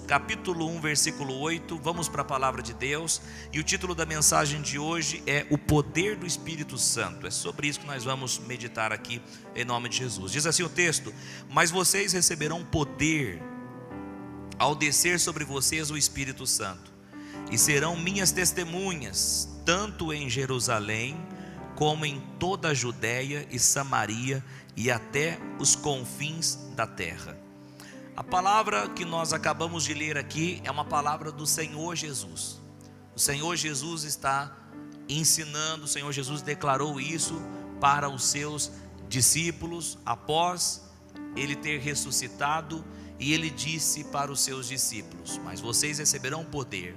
capítulo 1, versículo 8. Vamos para a palavra de Deus. E o título da mensagem de hoje é o poder do Espírito Santo. É sobre isso que nós vamos meditar aqui em nome de Jesus. Diz assim o texto: mas vocês receberão poder ao descer sobre vocês o Espírito Santo, e serão minhas testemunhas, tanto em Jerusalém, como em toda a Judéia e Samaria, e até os confins da terra. A palavra que nós acabamos de ler aqui é uma palavra do Senhor Jesus. O Senhor Jesus está ensinando, o Senhor Jesus declarou isso para os seus discípulos, após ele ter ressuscitado, e ele disse para os seus discípulos: mas vocês receberão poder.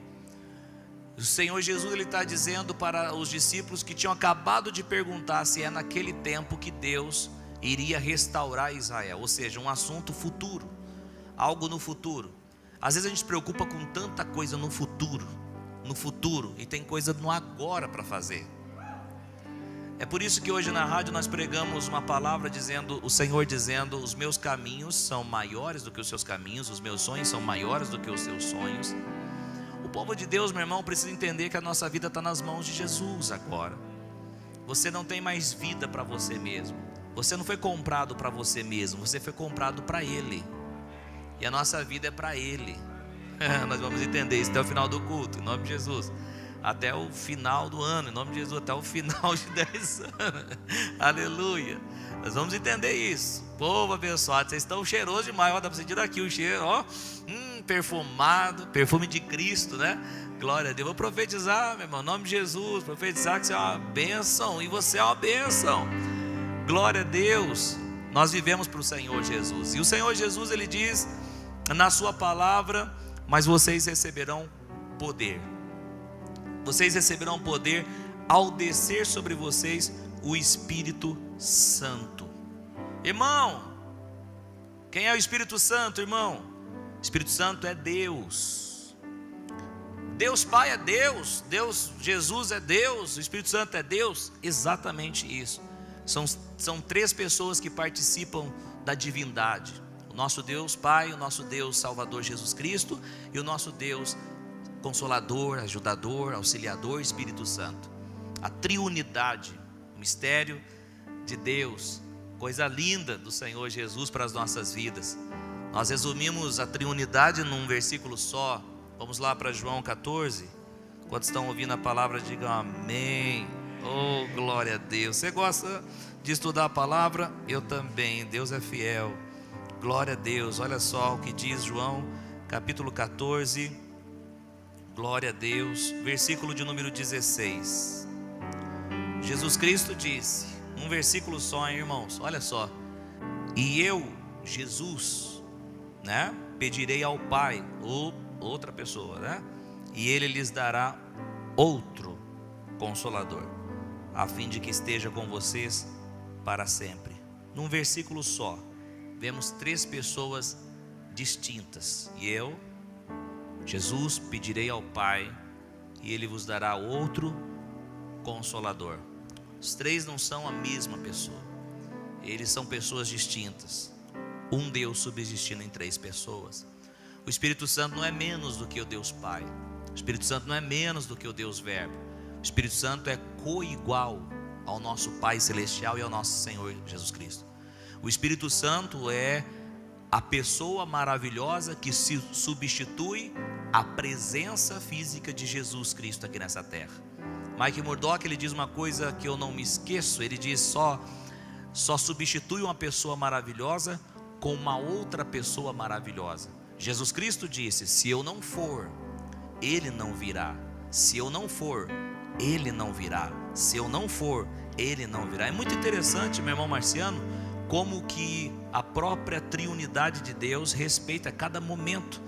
O Senhor Jesus ele está dizendo para os discípulos que tinham acabado de perguntar se é naquele tempo que Deus iria restaurar Israel, ou seja, um assunto futuro, algo no futuro. Às vezes a gente se preocupa com tanta coisa no futuro, e tem coisa no agora para fazer. É por isso que hoje na rádio nós pregamos uma palavra dizendo, o Senhor dizendo: os meus caminhos são maiores do que os seus caminhos, os meus sonhos são maiores do que os seus sonhos. O povo de Deus, meu irmão, precisa entender que a nossa vida está nas mãos de Jesus agora. Você não tem mais vida para você mesmo. Você não foi comprado para você mesmo, você foi comprado para Ele. E a nossa vida é para Ele. Nós vamos entender isso até o final do culto, em nome de Jesus. Até o final do ano, em nome de Jesus, até o final de 10 anos. Aleluia. Nós vamos entender isso. Povo abençoado, vocês estão cheirosos demais. Ó, dá para sentir daqui o cheiro, ó, perfumado, perfume de Cristo, né? Glória a Deus. Vou profetizar, meu irmão, em nome de Jesus. Profetizar que você é uma bênção, e você é uma bênção. Glória a Deus. Nós vivemos para o Senhor Jesus. E o Senhor Jesus, ele diz na sua palavra: mas vocês receberão poder. Vocês receberão poder ao descer sobre vocês o Espírito Santo. Irmão, quem é o Espírito Santo, irmão? O Espírito Santo é Deus. Deus Pai é Deus, Deus Jesus é Deus, o Espírito Santo é Deus. Exatamente isso. São três pessoas que participam da divindade: o nosso Deus Pai, o nosso Deus Salvador Jesus Cristo, e o nosso Deus Consolador, Ajudador, Auxiliador, Espírito Santo. A triunidade, o mistério de Deus, coisa linda do Senhor Jesus para as nossas vidas. Nós resumimos a triunidade num versículo só. Vamos lá para João 14. Quando estão ouvindo a palavra, digam amém. Oh, glória a Deus. Você gosta de estudar a palavra? Eu também. Deus é fiel. Glória a Deus. Olha só o que diz João capítulo 14. Glória a Deus. Versículo de número 16. Jesus Cristo disse, um versículo só, hein, irmãos? Olha só: e eu, Jesus, né, pedirei ao Pai, ou outra pessoa, né, e Ele lhes dará outro Consolador, a fim de que esteja com vocês para sempre. Num versículo só, vemos três pessoas distintas. E eu, Jesus, pedirei ao Pai, e Ele vos dará outro Consolador. Os três não são a mesma pessoa, eles são pessoas distintas. Um Deus subsistindo em três pessoas. O Espírito Santo não é menos do que o Deus Pai. O Espírito Santo não é menos do que o Deus Verbo. O Espírito Santo é coigual ao nosso Pai Celestial e ao nosso Senhor Jesus Cristo. O Espírito Santo é a pessoa maravilhosa que se substitui à presença física de Jesus Cristo aqui nessa terra. Mike Murdock, ele diz uma coisa que eu não me esqueço. Ele diz: só substitui uma pessoa maravilhosa com uma outra pessoa maravilhosa. Jesus Cristo disse: se eu não for, Ele não virá. Se eu não for, Ele não virá. Se eu não for, Ele não virá. É muito interessante, meu irmão Marciano, como que a própria triunidade de Deus respeita cada momento.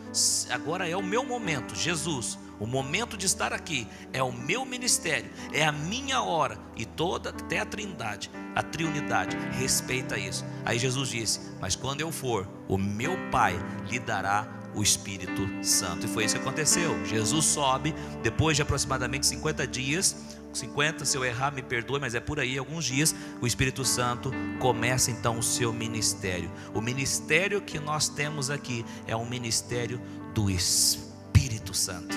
Agora é o meu momento, Jesus, o momento de estar aqui, é o meu ministério, é a minha hora. E até a trindade, a triunidade respeita isso. Aí Jesus disse: mas quando eu for, o meu Pai lhe dará o Espírito Santo. E foi isso que aconteceu. Jesus sobe, depois de aproximadamente 50 dias, 50, se eu errar me perdoe, mas é por aí, alguns dias, o Espírito Santo começa então o seu ministério. O ministério que nós temos aqui é um ministério do Espírito Santo.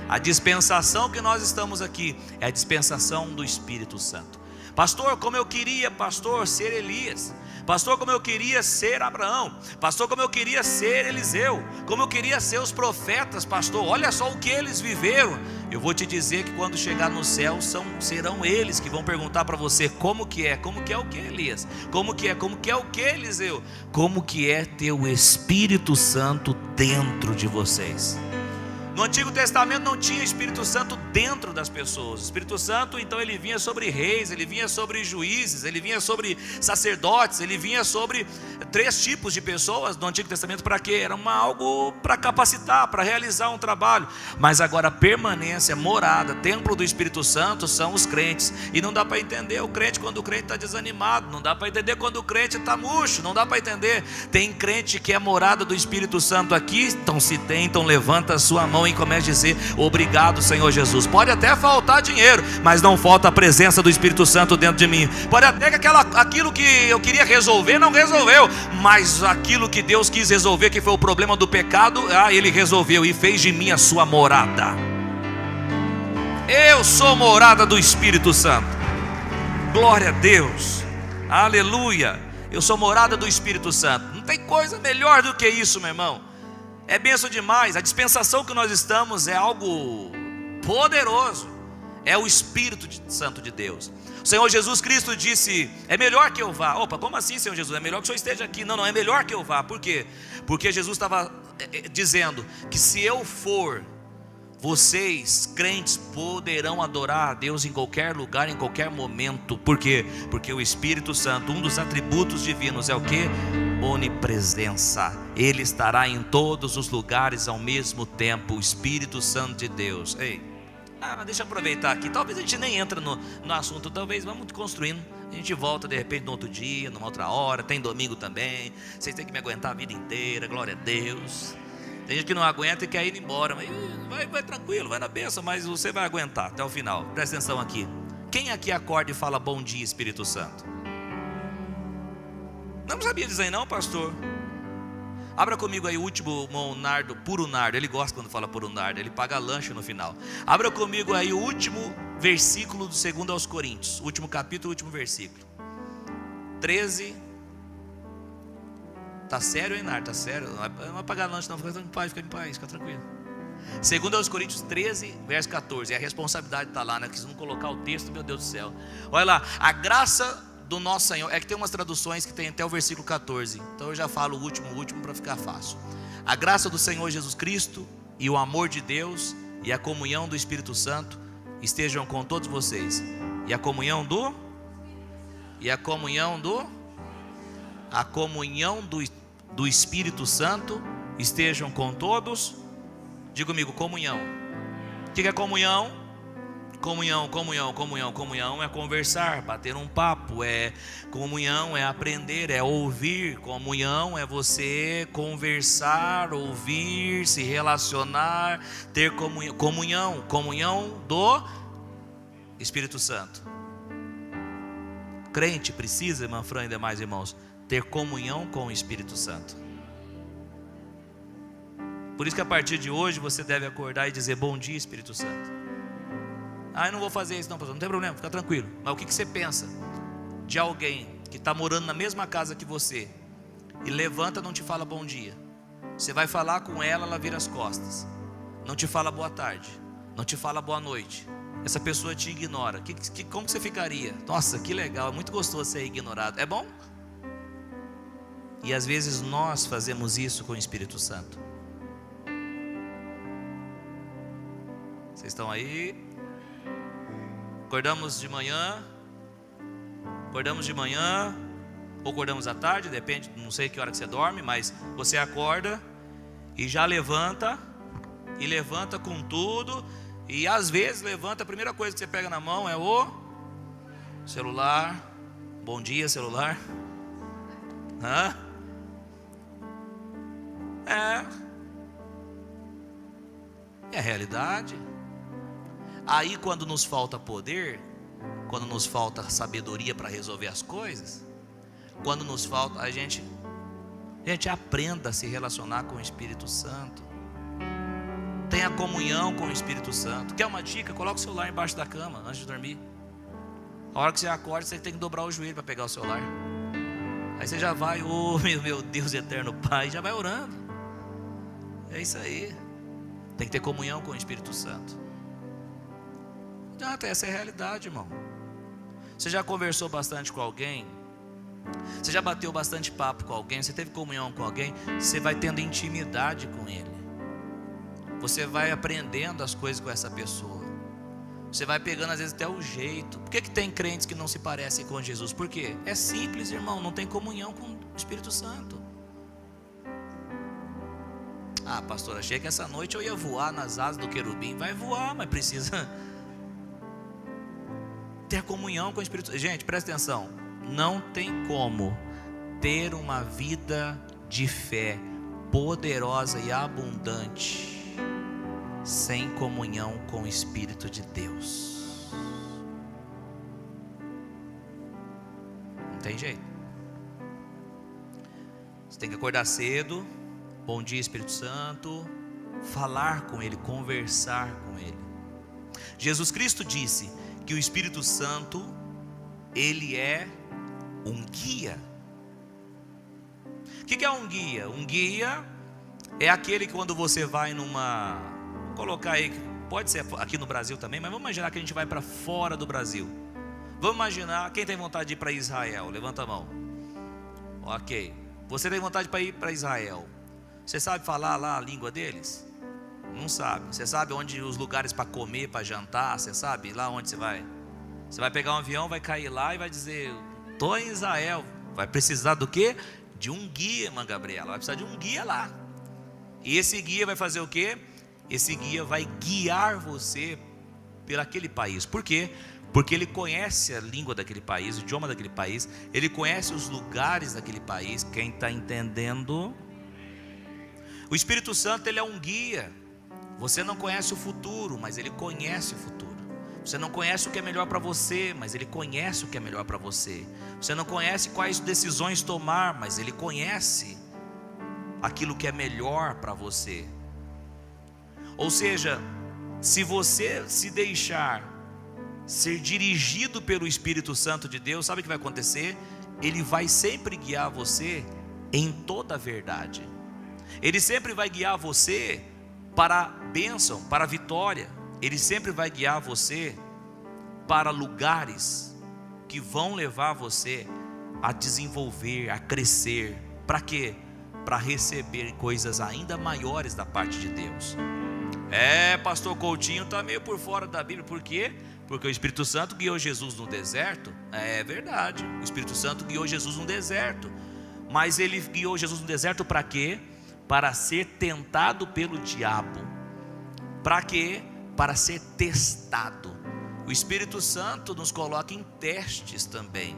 A dispensação que nós estamos aqui é a dispensação do Espírito Santo. Pastor, como eu queria, pastor, ser Elias. Pastor, como eu queria ser Abraão. Pastor, como eu queria ser Eliseu. Como eu queria ser os profetas, pastor. Olha só o que eles viveram. Eu vou te dizer que quando chegar no céu, serão eles que vão perguntar para você como que é o que, Elias? Como que é o que, Eliseu? Como que é ter o Espírito Santo dentro de vocês? No Antigo Testamento não tinha Espírito Santo dentro das pessoas. O Espírito Santo, então, ele vinha sobre reis, ele vinha sobre juízes, ele vinha sobre sacerdotes, ele vinha sobre 3 tipos de pessoas no Antigo Testamento. Para quê? Era algo para capacitar, para realizar um trabalho. Mas agora a permanência, morada, templo do Espírito Santo são os crentes. E não dá para entender o crente quando o crente está desanimado, não dá para entender quando o crente está murcho, não dá para entender. Tem crente que é morada do Espírito Santo aqui, então se tem, então levanta a sua mão e comece a dizer: obrigado, Senhor Jesus. Pode até faltar dinheiro, mas não falta a presença do Espírito Santo dentro de mim. Pode até que aquilo que eu queria resolver não resolveu, mas aquilo que Deus quis resolver, que foi o problema do pecado, Ele resolveu e fez de mim a sua morada. Eu sou morada do Espírito Santo. Glória a Deus, aleluia. Eu sou morada do Espírito Santo. Não tem coisa melhor do que isso, meu irmão. É bênção demais. A dispensação que nós estamos é algo poderoso. É o Espírito Santo de Deus. O Senhor Jesus Cristo disse: é melhor que eu vá. Opa, como assim, Senhor Jesus? É melhor que o Senhor esteja aqui. Não, é melhor que eu vá. Por quê? Porque Jesus estava dizendo que se eu for, vocês, crentes, poderão adorar a Deus em qualquer lugar, em qualquer momento. Por quê? Porque o Espírito Santo, um dos atributos divinos é o quê? Onipresença. Ele estará em todos os lugares ao mesmo tempo. O Espírito Santo de Deus. Ei, mas deixa eu aproveitar aqui. Talvez a gente nem entra no assunto. Talvez vamos construindo. A gente volta de repente no outro dia, numa outra hora. Tem domingo também. Vocês têm que me aguentar a vida inteira. Glória a Deus. Tem gente que não aguenta e quer ir embora. Mas vai tranquilo, vai na bênção. Mas você vai aguentar até o final. Presta atenção aqui. Quem aqui acorda e fala bom dia, Espírito Santo? Não sabia dizer não, pastor. Abra comigo aí o último nardo, puro nardo. Ele gosta quando fala puro nardo, ele paga lanche no final. Abra comigo aí o último versículo do 2 aos Coríntios. Último capítulo, último versículo 13. Tá sério, hein, Nardo? Tá sério? Não vai pagar lanche não, fica em paz, fica tranquilo. 2 aos Coríntios 13, verso 14. E a responsabilidade está lá, né? Que se não colocar o texto, meu Deus do céu. Olha lá, a graça do nosso Senhor. É que tem umas traduções que tem até o versículo 14. Então eu já falo o último para ficar fácil. A graça do Senhor Jesus Cristo e o amor de Deus e a comunhão do Espírito Santo estejam com todos vocês. E a comunhão do Espírito Santo estejam com todos. Diga comigo, comunhão. O que é comunhão? Comunhão é conversar, bater um papo. Comunhão é aprender, é ouvir. Comunhão é você conversar, ouvir, se relacionar, ter comunhão do Espírito Santo. Crente precisa, irmã Fran e demais irmãos, ter comunhão com o Espírito Santo. Por isso que a partir de hoje você deve acordar e dizer: bom dia, Espírito Santo. Eu não vou fazer isso não, pastor. Não tem problema, fica tranquilo. Mas o que você pensa de alguém que está morando na mesma casa que você e levanta e não te fala bom dia? Você vai falar com ela, ela vira as costas, não te fala boa tarde, não te fala boa noite. Essa pessoa te ignora. Como você ficaria? Nossa, que legal, é muito gostoso ser ignorado. É bom? E às vezes nós fazemos isso com o Espírito Santo. Vocês estão aí? Acordamos de manhã, ou acordamos à tarde, depende, não sei que hora que você dorme, mas você acorda e já levanta com tudo. E às vezes levanta, a primeira coisa que você pega na mão é o celular. Bom dia, celular. É a realidade. Aí quando nos falta poder, quando nos falta sabedoria para resolver as coisas, quando nos falta, a gente aprenda a se relacionar com o Espírito Santo. tenha comunhão com o Espírito Santo. Quer uma dica? Coloca o celular embaixo da cama antes de dormir. A hora que você acorda, você tem que dobrar o joelho para pegar o celular. Aí você já vai, oh meu Deus eterno Pai, já vai orando. É isso aí. Tem que ter comunhão com o Espírito Santo. Essa é a realidade, irmão. Você já conversou bastante com alguém? Você já bateu bastante papo com alguém? Você teve comunhão com alguém? Você vai tendo intimidade com ele. Você vai aprendendo as coisas com essa pessoa. Você vai pegando às vezes até o jeito. Por que tem crentes que não se parecem com Jesus? Por quê? É simples, irmão, não tem comunhão com o Espírito Santo. Ah, pastor, achei que essa noite eu ia voar nas asas do querubim. Vai voar, mas precisa ter comunhão com o Espírito Santo. Gente, presta atenção. Não tem como ter uma vida de fé poderosa e abundante sem comunhão com o Espírito de Deus. Não tem jeito. Você tem que acordar cedo. Bom dia, Espírito Santo. Falar com Ele, conversar com Ele. Jesus Cristo disse que o Espírito Santo, Ele é um guia. O que é um guia? Um guia é aquele que quando você vai numa... Vou colocar aí, pode ser aqui no Brasil também, mas vamos imaginar que a gente vai para fora do Brasil. Vamos imaginar, quem tem vontade de ir para Israel? Levanta a mão. Ok. Você tem vontade para ir para Israel. Você sabe falar lá a língua deles? Não sabe. Você sabe onde os lugares para comer, para jantar? Você sabe lá onde você vai? Você vai pegar um avião, vai cair lá e vai dizer: estou em Israel. Vai precisar do quê? De um guia, irmã Gabriela. Vai precisar de um guia lá. E esse guia vai fazer o quê? Esse guia vai guiar você por aquele país. Por quê? Porque ele conhece a língua daquele país, o idioma daquele país. Ele conhece os lugares daquele país. Quem está entendendo? O Espírito Santo, ele é um guia. Você não conhece o futuro, mas ele conhece o futuro. Você não conhece o que é melhor para você, mas ele conhece o que é melhor para você. Você não conhece quais decisões tomar, mas ele conhece aquilo que é melhor para você. Ou seja, se você se deixar ser dirigido pelo Espírito Santo de Deus, sabe o que vai acontecer? Ele vai sempre guiar você em toda a verdade. Ele sempre vai guiar você para a bênção, para a vitória. Ele sempre vai guiar você para lugares que vão levar você a desenvolver, a crescer. Para quê? Para receber coisas ainda maiores da parte de Deus. Pastor Coutinho está meio por fora da Bíblia. Por quê? Porque o Espírito Santo guiou Jesus no deserto. É verdade, o Espírito Santo guiou Jesus no deserto. Mas ele guiou Jesus no deserto para quê? Para ser tentado pelo diabo. Para quê? Para ser testado. O Espírito Santo nos coloca em testes também,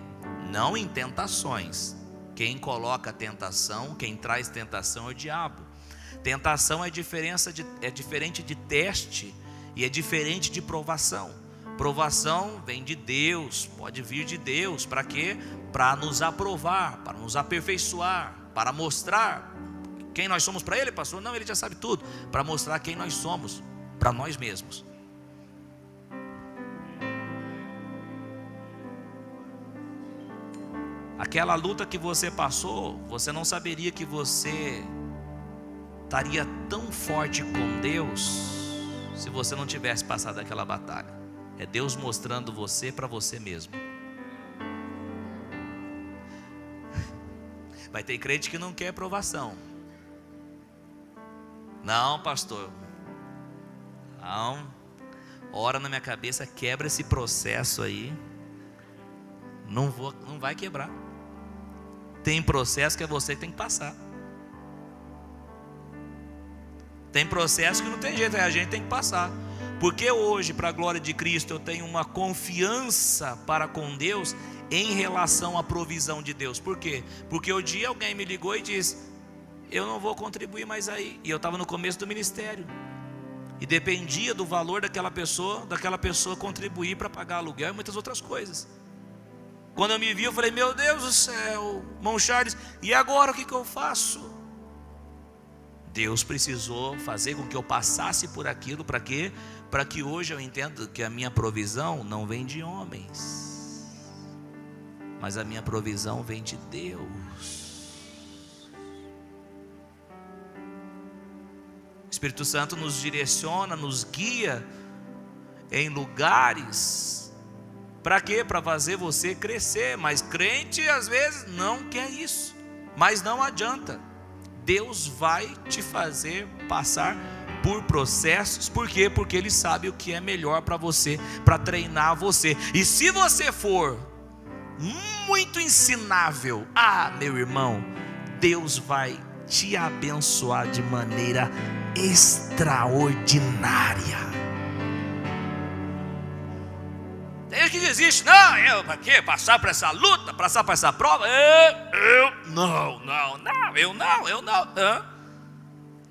não em tentações. Quem coloca tentação, quem traz tentação é o diabo. Tentação é diferente de teste e é diferente de provação. Provação vem de Deus, pode vir de Deus. Para quê? Para nos aprovar, para nos aperfeiçoar, para mostrar quem nós somos para Ele, pastor. Não, Ele já sabe tudo. Para mostrar quem nós somos para nós mesmos. Aquela luta que você passou, você não saberia que você estaria tão forte com Deus se você não tivesse passado aquela batalha. É Deus mostrando você para você mesmo. Vai ter crente que não quer provação. Não, pastor. Não. Ora na minha cabeça, quebra esse processo aí. Não vai quebrar. Tem processo que é você que tem que passar. Tem processo que não tem jeito, a gente tem que passar. Porque hoje, para a glória de Cristo, eu tenho uma confiança para com Deus em relação à provisão de Deus. Por quê? Porque o dia alguém me ligou e disse: eu não vou contribuir mais aí. E eu estava no começo do ministério. E dependia do valor daquela pessoa contribuir para pagar aluguel e muitas outras coisas. Quando eu me vi, eu falei: meu Deus do céu, irmão Charles, e agora o que eu faço? Deus precisou fazer com que eu passasse por aquilo, para quê? Para que hoje eu entenda que a minha provisão não vem de homens, mas a minha provisão vem de Deus. O Espírito Santo nos direciona, nos guia em lugares, para quê? Para fazer você crescer. Mas crente às vezes não quer isso, mas não adianta. Deus vai te fazer passar por processos. Por quê? Porque Ele sabe o que é melhor para você, para treinar você. E se você for muito ensinável, meu irmão, Deus vai te abençoar de maneira extraordinária. Tem gente que desiste. Não, eu para quê? Passar por essa luta, passar por essa prova? Eu não.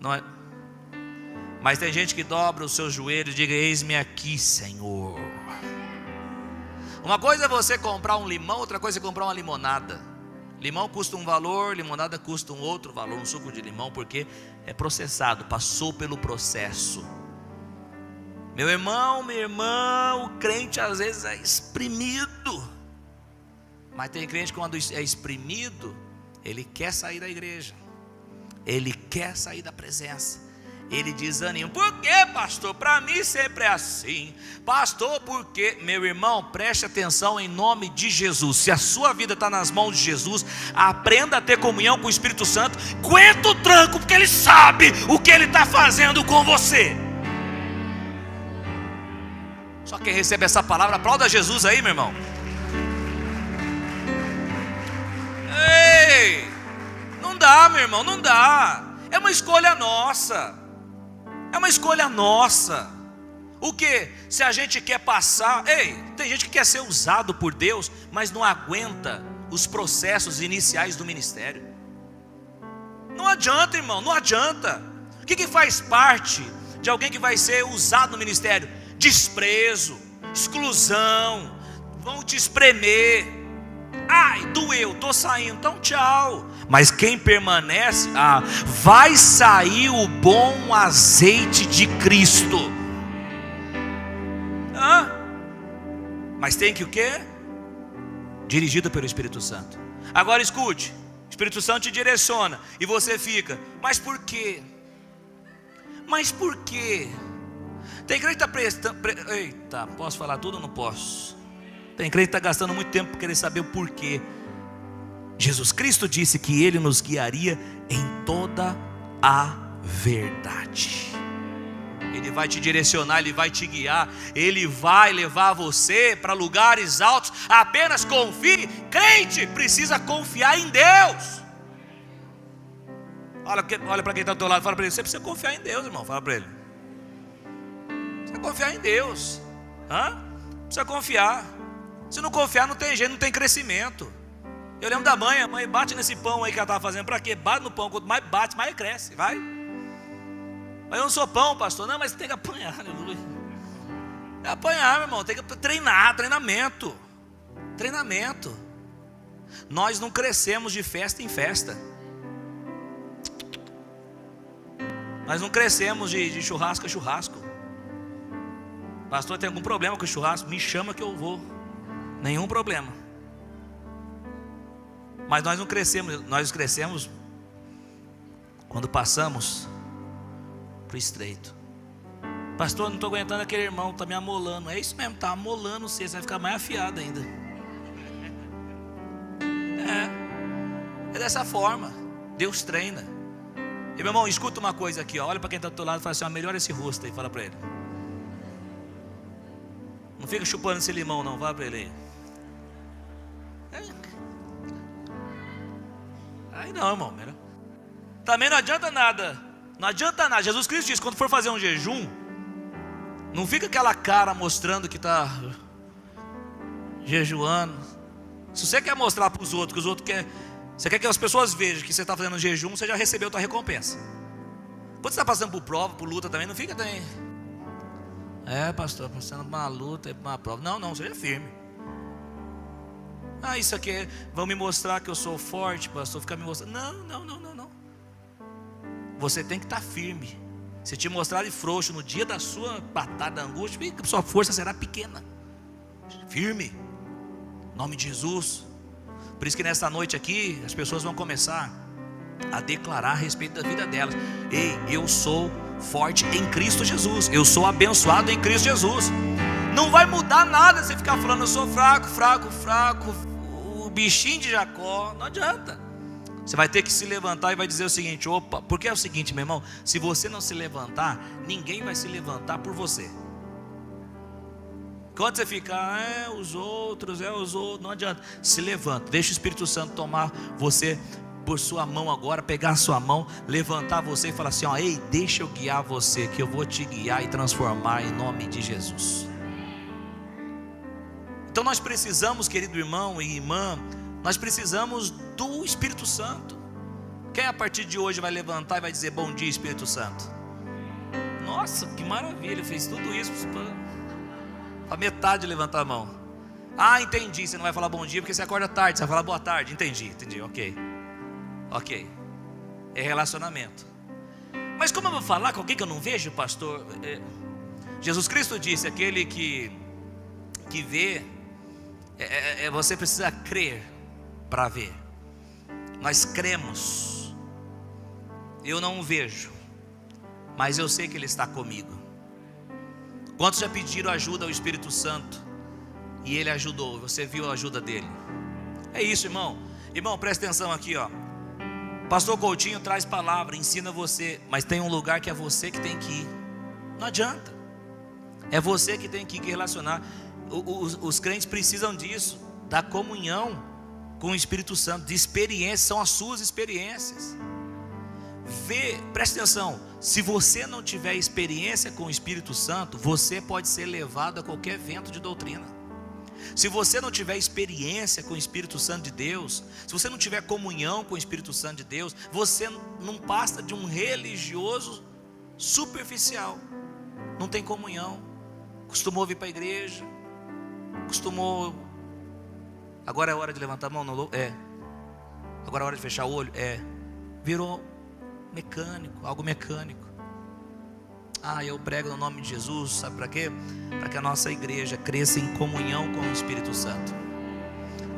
Não é. Mas tem gente que dobra os seus joelhos e diga: eis-me aqui, Senhor. Uma coisa é você comprar um limão, outra coisa é comprar uma limonada. Limão custa um valor, limonada custa um outro valor, um suco de limão, porque é processado, passou pelo processo. Meu irmão, minha irmã, o crente às vezes é exprimido. Mas tem crente que quando é exprimido, ele quer sair da igreja, ele quer sair da presença, ele desanima. Por quê, pastor? Para mim sempre é assim. Pastor, por quê? Meu irmão, preste atenção em nome de Jesus. Se a sua vida está nas mãos de Jesus, aprenda a ter comunhão com o Espírito Santo. Aguenta o tranco, porque Ele sabe o que Ele está fazendo com você. Só quem recebe essa palavra, aplauda Jesus aí, meu irmão. Ei, não dá, meu irmão, não dá. É uma escolha nossa. É uma escolha nossa. O que? Se a gente quer passar, tem gente que quer ser usado por Deus, mas não aguenta os processos iniciais do ministério. Não adianta, irmão, não adianta. O que faz parte de alguém que vai ser usado no ministério? Desprezo, exclusão, vão te espremer. Doeu, estou saindo, então tchau. Mas quem permanece, vai sair o bom azeite de Cristo. Mas tem que o quê? Dirigido pelo Espírito Santo. Agora escute, o Espírito Santo te direciona e você fica: mas por quê? Mas por quê? Tem crente que está prestando. Eita, posso falar tudo ou não posso? Tem crente que está gastando muito tempo para querer saber o porquê. Jesus Cristo disse que Ele nos guiaria em toda a verdade. Ele vai te direcionar, Ele vai te guiar, Ele vai levar você para lugares altos. Apenas confie. Crente precisa confiar em Deus. Olha para quem está do teu lado, fala para ele: você precisa confiar em Deus, irmão. Fala para ele: precisa confiar em Deus. Precisa confiar. Se não confiar, não tem jeito, não tem crescimento. Eu lembro da mãe, a mãe bate nesse pão aí que ela estava fazendo. Para quê? Bate no pão, quanto mais bate, mais cresce. Vai. Mas eu não sou pão, pastor. Não, mas tem que apanhar, aleluia. Tem que apanhar, meu irmão. Tem que treinar, treinamento. Nós não crescemos de festa em festa. Nós não crescemos de churrasco a churrasco. Pastor, tem algum problema com o churrasco? Me chama que eu vou. Nenhum problema. Mas nós não crescemos. Nós crescemos quando passamos para o estreito. Pastor, não estou aguentando aquele irmão, está me amolando. É isso mesmo, está amolando você vai ficar mais afiado ainda. É dessa forma. Deus treina. E meu irmão, escuta uma coisa aqui, olha para quem está do teu lado e fala assim: melhora esse rosto aí, fala para ele. Não fica chupando esse limão não, fala para ele aí. Aí não, irmão. Também não adianta nada. Não adianta nada. Jesus Cristo disse: quando for fazer um jejum, não fica aquela cara mostrando que está jejuando. Se você quer mostrar para os outros, que os outros querem, você quer que as pessoas vejam que você está fazendo jejum, você já recebeu a tua recompensa. Quando você está passando por prova, por luta também, não fica também: pastor, passando por uma luta, por uma prova. Não, seja firme. Isso aqui vão me mostrar que eu sou forte, pastor, ficar me mostrando. Não. você tem que estar firme. Se te mostrar de frouxo no dia da sua batalha, da angústia, sua força será pequena. Firme, em nome de Jesus. Por isso que nessa noite aqui, as pessoas vão começar a declarar a respeito da vida delas: ei, eu sou forte em Cristo Jesus, eu sou abençoado em Cristo Jesus. Não vai mudar nada você ficar falando: eu sou fraco, o bichinho de Jacó. Não adianta. Você vai ter que se levantar e vai dizer o seguinte: opa, porque é o seguinte, meu irmão, se você não se levantar, ninguém vai se levantar por você. Quando você ficar, os outros, não adianta. Se levanta, deixa o Espírito Santo tomar você por sua mão agora, pegar a sua mão, levantar você e falar assim: ó, ei, deixa eu guiar você, que eu vou te guiar e transformar em nome de Jesus. Então nós precisamos, querido irmão e irmã, nós precisamos do Espírito Santo. Quem a partir de hoje vai levantar e vai dizer: bom dia, Espírito Santo? Nossa, que maravilha, fez tudo isso para metade levantar a mão. Ah, entendi, você não vai falar bom dia porque você acorda tarde, você vai falar boa tarde. Entendi, ok, é relacionamento. Mas como eu vou falar com alguém que eu não vejo, pastor? Jesus Cristo disse: aquele que vê, você precisa crer para ver. Nós cremos. Eu não o vejo, mas eu sei que Ele está comigo. Quantos já pediram ajuda ao Espírito Santo e Ele ajudou? Você viu a ajuda dele? É isso, irmão. Irmão, presta atenção aqui, ó. Pastor Coutinho traz palavra, ensina você, mas tem um lugar que é você que tem que ir. Não adianta. É você que tem que relacionar. Os crentes precisam disso, da comunhão com o Espírito Santo, de experiência, são as suas experiências. Presta atenção, se você não tiver experiência com o Espírito Santo, você pode ser levado a qualquer vento de doutrina. Se você não tiver experiência com o Espírito Santo de Deus, se você não tiver comunhão com o Espírito Santo de Deus, você não passa de um religioso superficial. Não tem comunhão, costumou vir para a igreja, agora é hora de levantar a mão, agora é hora de fechar o olho, virou mecânico, algo mecânico. Eu prego no nome de Jesus, sabe para quê? Para que a nossa igreja cresça em comunhão com o Espírito Santo.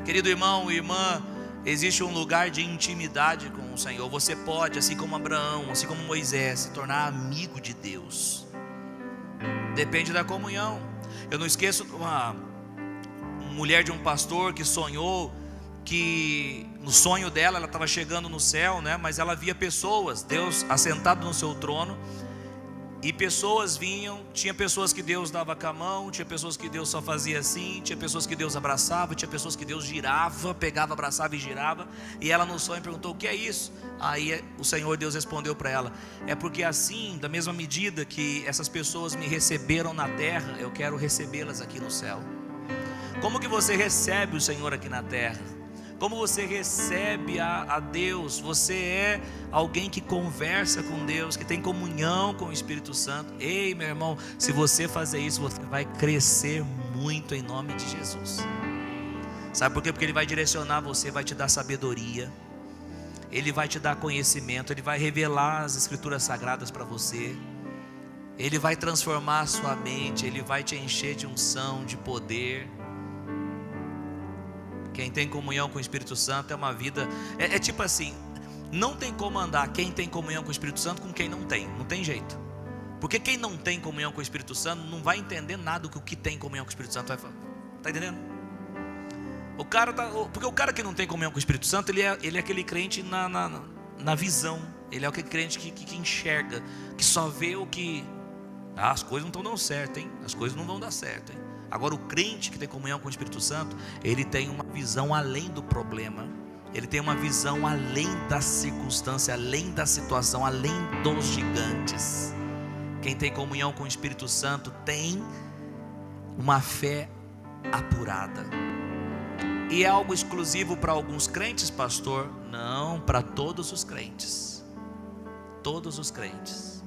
Querido irmão e irmã, existe um lugar de intimidade com o Senhor. Você pode, assim como Abraão, assim como Moisés, se tornar amigo de Deus. Depende da comunhão. Eu não esqueço uma mulher de um pastor que sonhou que no sonho dela ela estava chegando no céu, mas ela via pessoas, Deus assentado no seu trono, e pessoas vinham. Tinha pessoas que Deus dava com a mão, tinha pessoas que Deus só fazia assim, tinha pessoas que Deus abraçava, tinha pessoas que Deus girava, pegava, abraçava e girava. E ela no sonho perguntou: o que é isso? Aí o Senhor Deus respondeu para ela: é porque assim, da mesma medida que essas pessoas me receberam na terra, eu quero recebê-las aqui no céu. Como que você recebe o Senhor aqui na terra? Como você recebe a Deus? Você é alguém que conversa com Deus, que tem comunhão com o Espírito Santo. Ei, meu irmão, se você fazer isso, você vai crescer muito em nome de Jesus. Sabe por quê? Porque Ele vai direcionar você, vai te dar sabedoria, Ele vai te dar conhecimento, Ele vai revelar as Escrituras Sagradas para você, Ele vai transformar a sua mente, Ele vai te encher de unção, de poder. Quem tem comunhão com o Espírito Santo é uma vida, tipo assim, não tem como andar quem tem comunhão com o Espírito Santo com quem não tem jeito. Porque quem não tem comunhão com o Espírito Santo não vai entender nada do que o que tem comunhão com o Espírito Santo vai falar. Está entendendo? Porque o cara que não tem comunhão com o Espírito Santo, ele é aquele crente na visão. Ele é aquele crente que enxerga, que só vê o que as coisas não estão dando certo, hein? As coisas não vão dar certo, hein? Agora o crente que tem comunhão com o Espírito Santo, ele tem uma visão além do problema, ele tem uma visão além da circunstância, além da situação, além dos gigantes. Quem tem comunhão com o Espírito Santo tem uma fé apurada. E é algo exclusivo para alguns crentes, pastor? Não, para todos os crentes. Todos os crentes.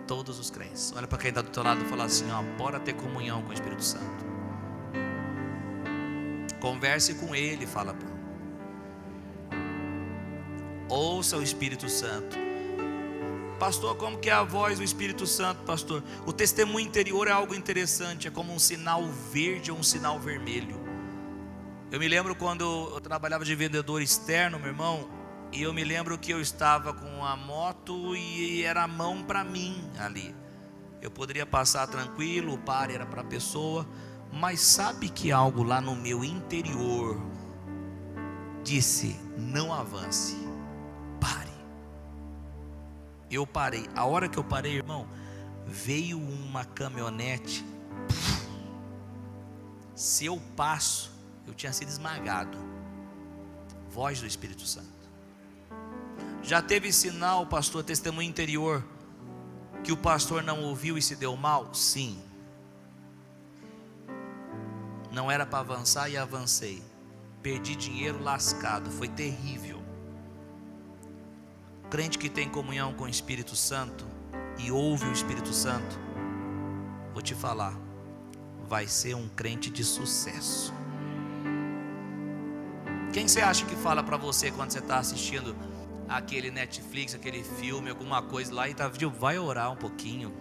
Todos os crentes. Olha para quem está do teu lado e fala assim: bora ter comunhão com o Espírito Santo. Converse com Ele, fala. Ouça o Espírito Santo. Pastor, como que é a voz do Espírito Santo, pastor? O testemunho interior é algo interessante, é como um sinal verde ou um sinal vermelho. Eu me lembro quando eu trabalhava de vendedor externo, meu irmão, e eu me lembro que eu estava com a moto e era a mão para mim ali. Eu poderia passar tranquilo, o pare era para a pessoa, mas sabe que algo lá no meu interior disse: não avance, pare. Eu parei. A hora que eu parei, irmão, veio uma caminhonete. Se eu passo, eu tinha sido esmagado. Voz do Espírito Santo. Já teve sinal, pastor, testemunho interior, que o pastor não ouviu e se deu mal? Sim. Não era para avançar e avancei. Perdi dinheiro lascado, foi terrível. Crente que tem comunhão com o Espírito Santo e ouve o Espírito Santo, vou te falar, vai ser um crente de sucesso. Quem você acha que fala para você quando você está assistindo aquele Netflix, aquele filme, alguma coisa lá e tá, viu, vai orar um pouquinho?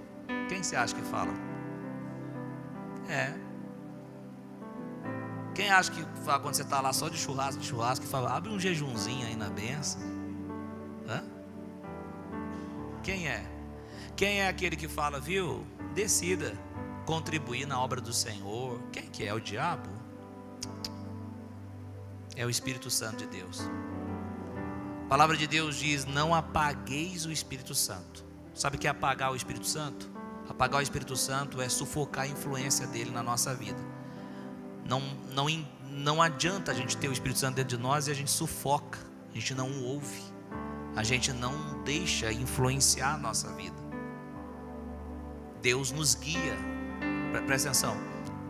Quem você acha que fala? Quem acha que fala quando você está lá só de churrasco, que fala, abre um jejunzinho aí na benção? Quem é? Quem é aquele que fala, viu, decida contribuir na obra do Senhor? Quem que é? O diabo? É o Espírito Santo de Deus. A palavra de Deus diz: não apagueis o Espírito Santo. Sabe o que é apagar o Espírito Santo? Apagar o Espírito Santo é sufocar a influência dele na nossa vida. Não adianta a gente ter o Espírito Santo dentro de nós e a gente sufoca, a gente não o ouve, a gente não deixa influenciar a nossa vida. Deus nos guia, presta atenção,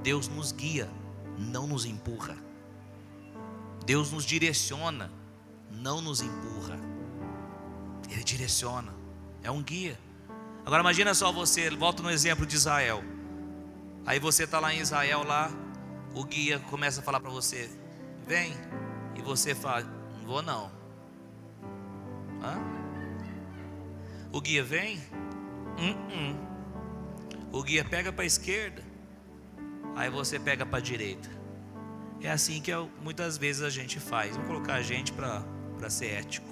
Deus nos guia, não nos empurra. Deus nos direciona, não nos empurra. Ele direciona, é um guia. Agora imagina só você, volta no exemplo de Israel. Aí você está lá em Israel, lá o guia começa a falar para você: vem. E você fala: não vou não. O guia vem? O guia pega para a esquerda, aí você pega para a direita. É assim que muitas vezes a gente faz. Vamos colocar a gente para ser ético.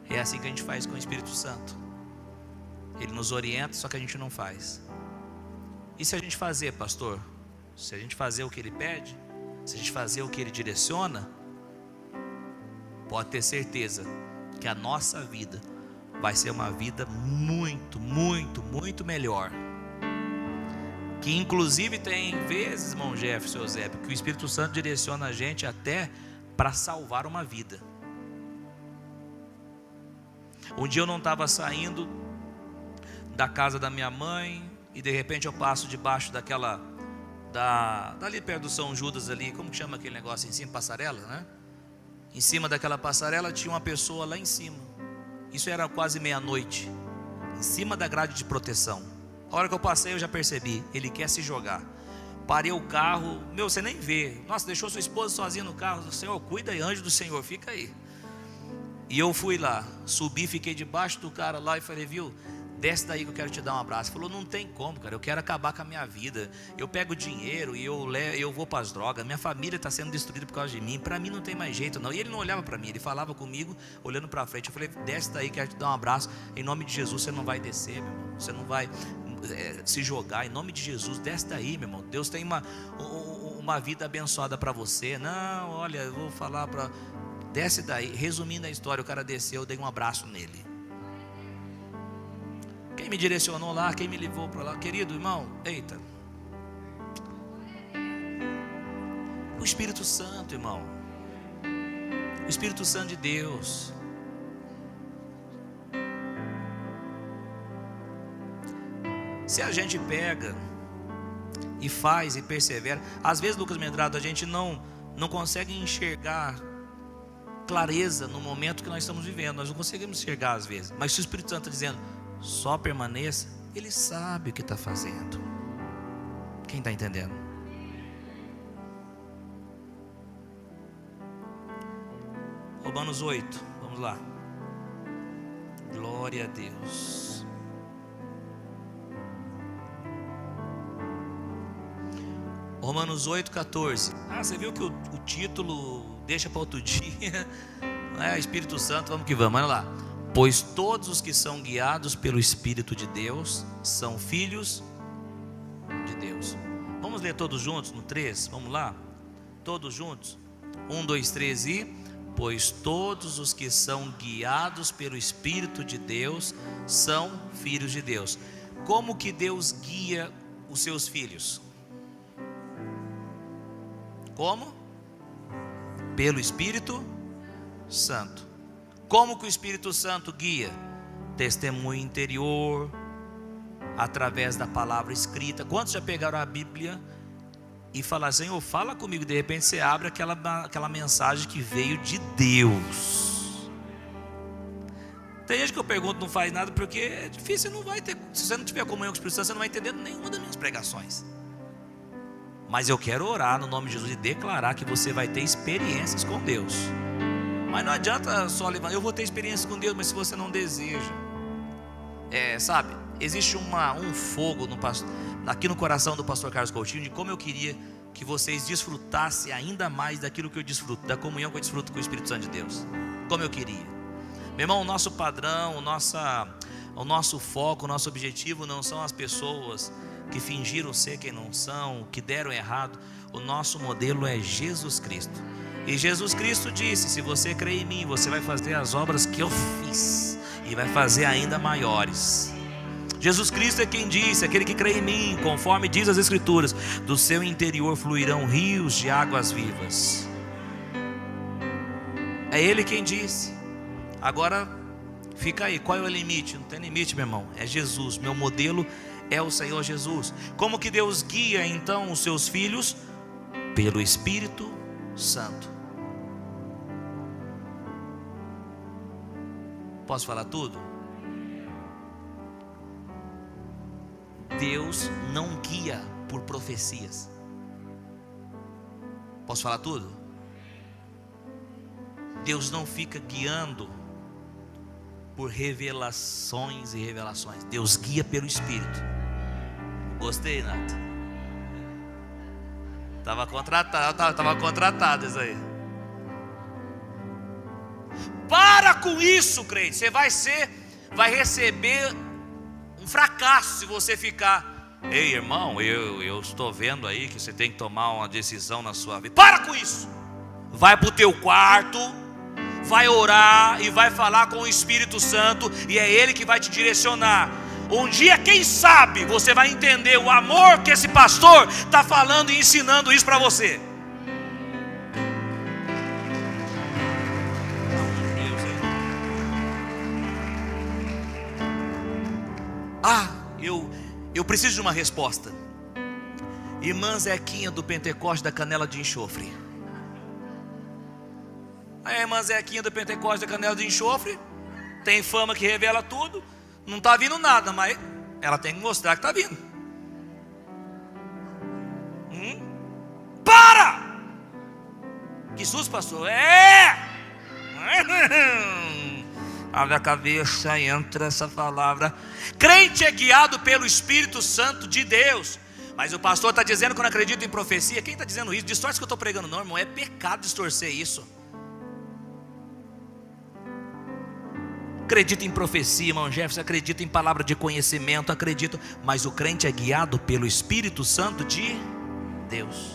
É assim que a gente faz com o Espírito Santo. Ele nos orienta, só que a gente não faz. E se a gente fazer, pastor? Se a gente fazer o que ele pede, se a gente fazer o que ele direciona, pode ter certeza que a nossa vida vai ser uma vida muito, muito, muito melhor. Que inclusive tem vezes, irmão Jeff, seu Zé, que o Espírito Santo direciona a gente até para salvar uma vida. Um dia eu não estava saindo da casa da minha mãe e de repente eu passo debaixo dali perto do São Judas ali, como que chama aquele negócio em cima? Passarela, né? Em cima daquela passarela tinha uma pessoa lá em cima. Isso era quase meia-noite, em cima da grade de proteção. A hora que eu passei eu já percebi, ele quer se jogar. Parei o carro, você nem vê. Nossa, deixou sua esposa sozinha no carro. Senhor, cuida aí, anjo do Senhor, fica aí. E eu fui lá, subi, fiquei debaixo do cara lá e falei: viu, desce daí que eu quero te dar um abraço. Ele falou: não tem como, cara, eu quero acabar com a minha vida. Eu pego dinheiro e eu vou para as drogas. Minha família está sendo destruída por causa de mim. Para mim não tem mais jeito não. E ele não olhava para mim, ele falava comigo olhando para frente. Eu falei: desce daí, quero te dar um abraço. Em nome de Jesus, você não vai descer, meu irmão. Você não vai se jogar. Em nome de Jesus, desce daí, meu irmão. Deus tem uma vida abençoada para você. Não, olha, eu vou falar para... Desce daí. Resumindo a história, o cara desceu, eu dei um abraço nele. Quem me direcionou lá, quem me levou para lá, querido irmão, eita, o Espírito Santo, irmão, o Espírito Santo de Deus. Se a gente pega e faz e persevera, às vezes, Lucas Medrado, a gente não consegue enxergar clareza no momento que nós estamos vivendo. Nós não conseguimos enxergar às vezes, mas se o Espírito Santo está dizendo: só permaneça, ele sabe o que está fazendo. Quem está entendendo? Romanos 8, vamos lá. Glória a Deus. Romanos 8,14. Você viu que o título deixa para outro dia. Espírito Santo, vamos que vamos, olha lá. Pois todos os que são guiados pelo Espírito de Deus são filhos de Deus. Vamos ler todos juntos no 3, vamos lá? Todos juntos? 1, 2, 3 e... Pois todos os que são guiados pelo Espírito de Deus são filhos de Deus. Como que Deus guia os seus filhos? Como? Pelo Espírito Santo. Como que o Espírito Santo guia? Testemunho interior, através da palavra escrita. Quantos já pegaram a Bíblia e falaram, Senhor, fala comigo? De repente você abre aquela mensagem que veio de Deus. Tem gente que eu pergunto, não faz nada, porque é difícil, não vai ter. Se você não tiver comunhão com o Espírito Santo, você não vai entender nenhuma das minhas pregações. Mas eu quero orar no nome de Jesus e declarar que você vai ter experiências com Deus. Mas não adianta só levar, eu vou ter experiências com Deus, mas se você não deseja, sabe, existe um fogo aqui no coração do pastor Carlos Coutinho, de como eu queria que vocês desfrutassem ainda mais daquilo que eu desfruto, da comunhão que eu desfruto com o Espírito Santo de Deus. Como eu queria. Meu irmão, o nosso padrão, o nosso foco, o nosso objetivo não são as pessoas que fingiram ser quem não são, que deram errado. O nosso modelo é Jesus Cristo. E Jesus Cristo disse, se você crê em mim, você vai fazer as obras que eu fiz, e vai fazer ainda maiores. Jesus Cristo é quem disse, aquele que crê em mim, conforme diz as Escrituras, do seu interior fluirão rios de águas vivas. É Ele quem disse. Agora, fica aí, qual é o limite? Não tem limite, meu irmão, é Jesus, meu modelo é o Senhor Jesus. Como que Deus guia então os seus filhos? Pelo Espírito Santo. Posso falar tudo? Deus não guia por profecias. Posso falar tudo? Deus não fica guiando por revelações e revelações. Deus guia pelo Espírito. Gostei, Nato. Estava contratado isso aí. Para com isso, crente. Você vai receber um fracasso se você ficar. Ei, irmão, eu estou vendo aí que você tem que tomar uma decisão na sua vida. Para com isso. Vai para o teu quarto, vai orar e vai falar com o Espírito Santo, e é Ele que vai te direcionar. Um dia, quem sabe, você vai entender o amor que esse pastor está falando e ensinando isso para você. Eu preciso de uma resposta. Irmã Zequinha do Pentecoste da Canela de Enxofre. A irmã Zequinha do Pentecoste da Canela de Enxofre tem fama que revela tudo. Não está vindo nada, mas ela tem que mostrar que está vindo. Para! Que susto, pastor? Abre a cabeça e entra essa palavra. Crente é guiado pelo Espírito Santo de Deus. Mas o pastor está dizendo que eu não acredito em profecia. Quem está dizendo isso? Distorce o que eu estou pregando. Não, irmão, é pecado distorcer isso. Acredita em profecia, irmão Jefferson, acredita em palavra de conhecimento, acredito. Mas o crente é guiado pelo Espírito Santo de Deus.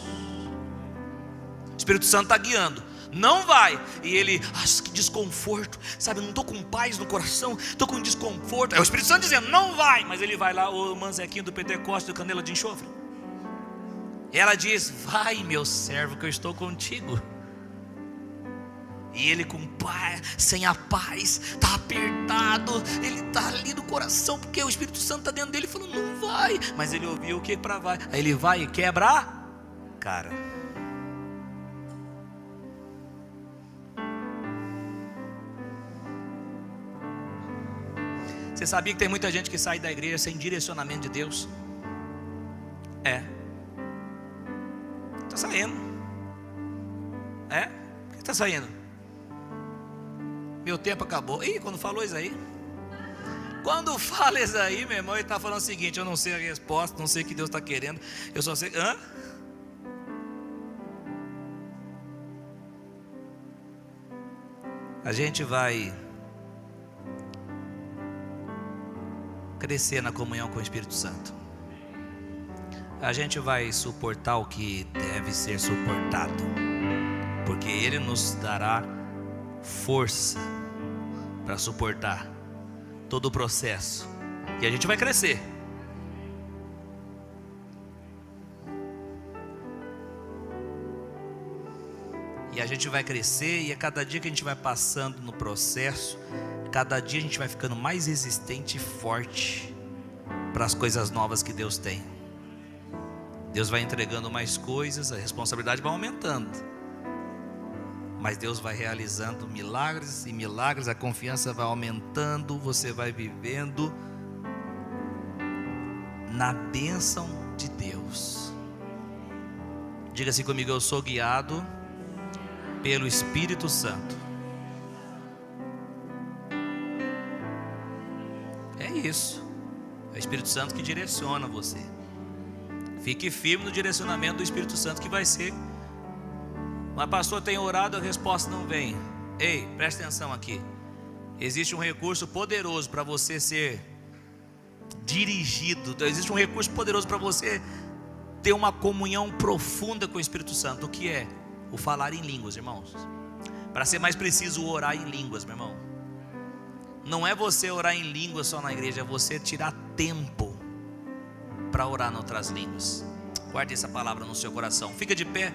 O Espírito Santo está guiando. Não vai. E ele, que desconforto, sabe, não estou com paz no coração, estou com desconforto. É o Espírito Santo dizendo, não vai. Mas ele vai lá, o manzequinho do Pentecoste, do Canela de Enxofre. E ela diz, vai meu servo, que eu estou contigo. E ele com paz, sem a paz, está apertado, ele está ali no coração, porque o Espírito Santo está dentro dele, falando, não vai. Mas ele ouviu o que para vai. Aí ele vai e quebra, cara. Você sabia que tem muita gente que sai da igreja sem direcionamento de Deus? Está saindo. Por que está saindo? Meu tempo acabou. Ih, quando falou isso aí, Quando fala isso aí, meu irmão, ele está falando o seguinte: eu não sei a resposta, não sei o que Deus está querendo, eu só sei. A gente vai crescer na comunhão com o Espírito Santo. A gente vai suportar o que deve ser suportado, porque Ele nos dará força para suportar todo o processo, e a gente vai crescer. E a gente vai crescer, e a cada dia que a gente vai passando no processo, cada dia a gente vai ficando mais resistente e forte para as coisas novas que Deus tem. Deus vai entregando mais coisas, a responsabilidade vai aumentando, mas Deus vai realizando milagres e milagres, a confiança vai aumentando, você vai vivendo na bênção de Deus. Diga assim comigo: eu sou guiado pelo Espírito Santo. É isso, é o Espírito Santo que direciona você. Fique firme no direcionamento do Espírito Santo, que vai ser. Mas pastor, tem orado, a resposta não vem. Ei, presta atenção aqui. Existe um recurso poderoso para você ser dirigido. Existe um recurso poderoso para você ter uma comunhão profunda com o Espírito Santo. O que é? O falar em línguas, irmãos. Para ser mais preciso, orar em línguas, meu irmão. Não é você orar em línguas só na igreja, é você tirar tempo para orar em outras línguas. Guarde essa palavra no seu coração. Fica de pé.